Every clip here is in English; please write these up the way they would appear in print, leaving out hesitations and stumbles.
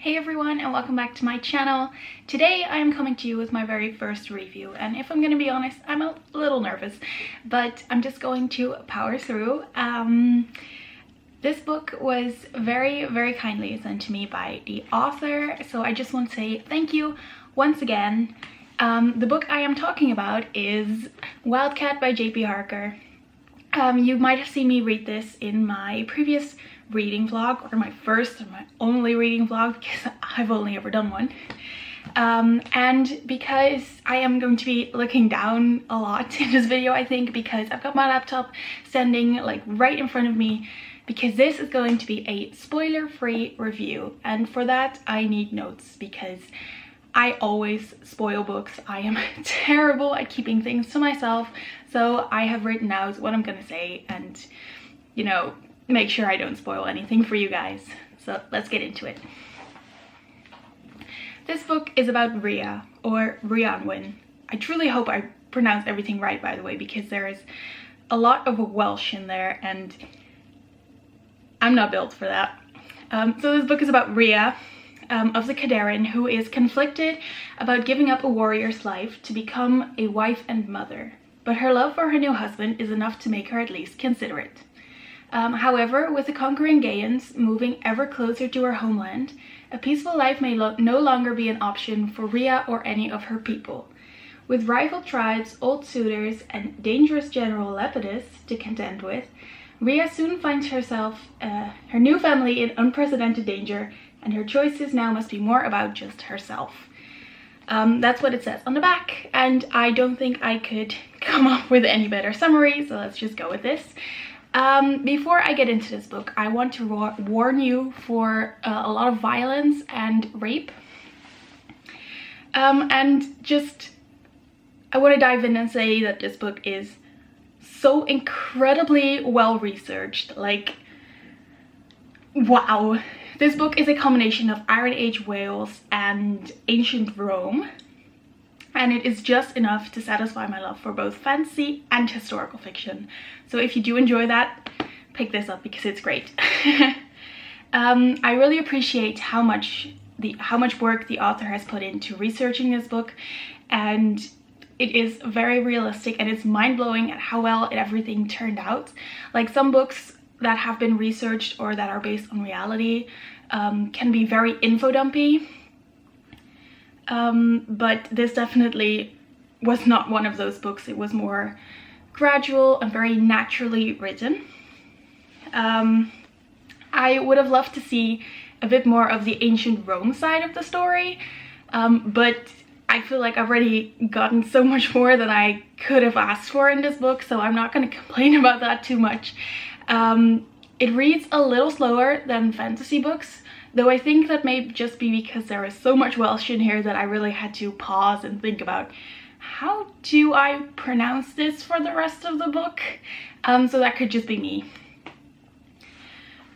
Hey everyone, and welcome back to my channel. Today I am coming to you with my very first review, and if I'm gonna be honest, I'm a little nervous, but I'm just going to power through. This book was very kindly sent to me by the author, so I just want to say thank you once again. The book I am talking about is Wildcat by J.P. Harker. You might have seen me read this in my previous reading vlog, or my first and my only reading vlog, because I've only ever done one. And because I am going to be looking down a lot in this video, I think, because I've got my laptop standing like right in front of me, because this is going to be a spoiler-free review, and for that I need notes, because I always spoil books. I am terrible at keeping things to myself, so I have written out what I'm gonna say and, you know, make sure I don't spoil anything for you guys. So let's get into it. This book is about Rhea, or Rhianwen. I truly hope I pronounced everything right, by the way, because there is a lot of Welsh in there and I'm not built for that. So this book is about Rhea of the Caderan, who is conflicted about giving up a warrior's life to become a wife and mother, but her love for her new husband is enough to make her at least consider it. However, with the conquering Gaeans moving ever closer to her homeland, a peaceful life may no longer be an option for Rhea or any of her people. With rival tribes, old suitors, and dangerous General Lepidus to contend with, Rhea soon finds herself, her new family in unprecedented danger, and her choices now must be more about just herself. That's what it says on the back, and I don't think I could come up with any better summary, so let's just go with this. Before I get into this book, I want to warn you for a lot of violence and rape. And just, I want to dive in and say that this book is so incredibly well researched. Like, wow. This book is a combination of Iron Age Wales and ancient Rome, and it is just enough to satisfy my love for both fantasy and historical fiction. So if you do enjoy that, pick this up because it's great. I really appreciate how much work the author has put into researching this book, and it is very realistic, and it's mind-blowing at how well everything turned out. Like, some books that have been researched or that are based on reality can be very info-dumpy, but this definitely was not one of those books. It was more gradual and very naturally written. I would have loved to see a bit more of the ancient Rome side of the story, but I feel like I've already gotten so much more than I could have asked for in this book, so I'm not going to complain about that too much. It reads a little slower than fantasy books, though I think that may just be because there is so much Welsh in here that I really had to pause and think about, how do I pronounce this for the rest of the book? So that could just be me.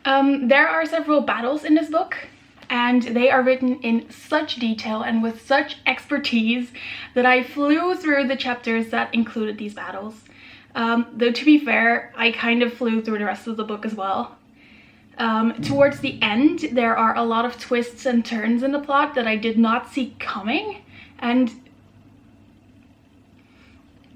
There are several battles in this book, and they are written in such detail and with such expertise that I flew through the chapters that included these battles. Though to be fair, I kind of flew through the rest of the book as well. Towards the end, there are a lot of twists and turns in the plot that I did not see coming, and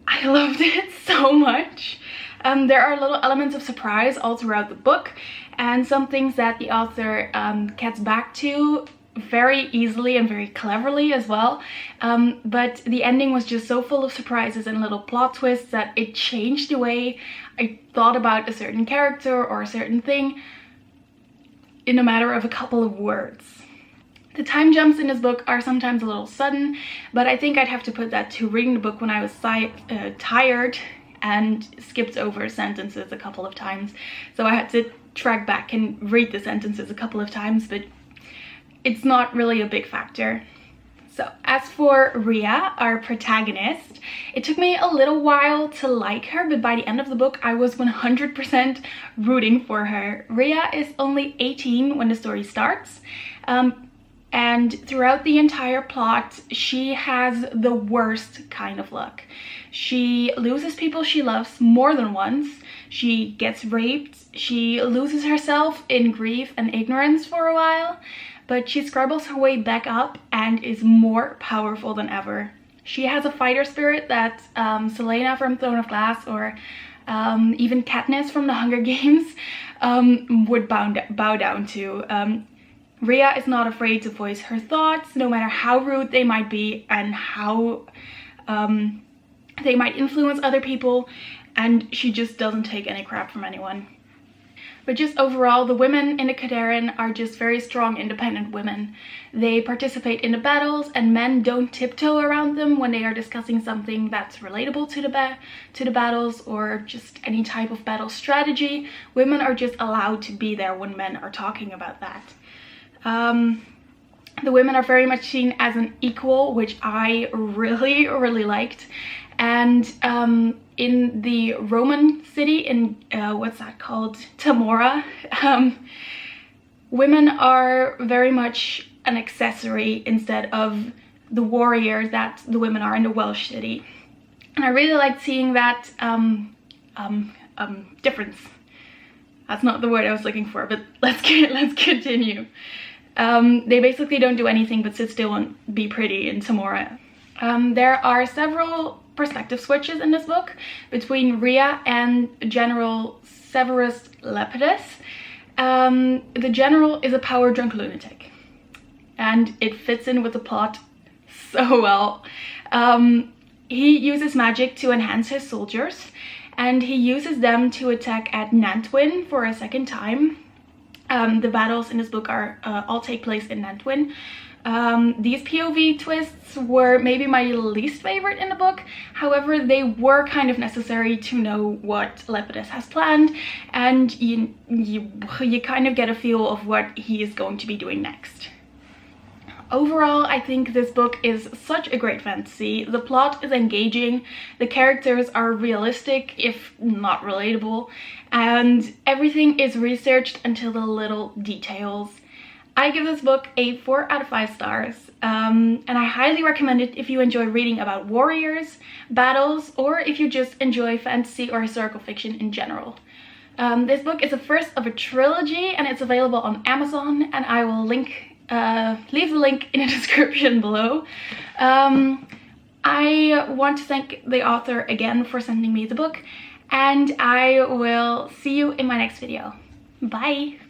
I loved it so much. There are little elements of surprise all throughout the book, and some things that the author gets back to very easily and very cleverly as well, but the ending was just so full of surprises and little plot twists that it changed the way I thought about a certain character or a certain thing in a matter of a couple of words. The time jumps in this book are sometimes a little sudden, but I think I'd have to put that to reading the book when I was tired and skipped over sentences a couple of times, so I had to track back and read the sentences a couple of times, but it's not really a big factor. So as for Rhea, our protagonist, it took me a little while to like her, but by the end of the book I was 100% rooting for her. Rhea is only 18 when the story starts, and throughout the entire plot she has the worst kind of luck. She loses people she loves more than once, she gets raped, she loses herself in grief and ignorance for a while, but she scrabbles her way back up and is more powerful than ever. She has a fighter spirit that Selena from Throne of Glass or even Katniss from the Hunger Games would bow down to. Rhea is not afraid to voice her thoughts, no matter how rude they might be and how they might influence other people, and she just doesn't take any crap from anyone. But just overall, the women in the Caderan are just very strong, independent women. They participate in the battles, and men don't tiptoe around them when they are discussing something that's relatable to the battles or just any type of battle strategy. Women are just allowed to be there when men are talking about that. The women are very much seen as an equal, which I really, really liked. And in the Roman city, in what's that called? Tamora, women are very much an accessory instead of the warriors that the women are in the Welsh city. And I really liked seeing that difference. That's not the word I was looking for, but let's continue. They basically don't do anything but sit still and be pretty in Tamora. There are several perspective switches in this book between Rhea and General Severus Lepidus. The general is a power-drunk lunatic, and it fits in with the plot so well. He uses magic to enhance his soldiers, and he uses them to attack at Nantwyn for a second time. The battles in this book are all take place in Nantwyn. These POV twists were maybe my least favorite in the book. However, they were kind of necessary to know what Lepidus has planned, and you kind of get a feel of what he is going to be doing next. Overall, I think this book is such a great fantasy. The plot is engaging, the characters are realistic, if not relatable, and everything is researched until the little details. I give this book a 4 out of 5 stars, and I highly recommend it if you enjoy reading about warriors, battles, or if you just enjoy fantasy or historical fiction in general. This book is the first of a trilogy, and it's available on Amazon, and I will leave the link in the description below. I want to thank the author again for sending me the book, and I will see you in my next video. Bye!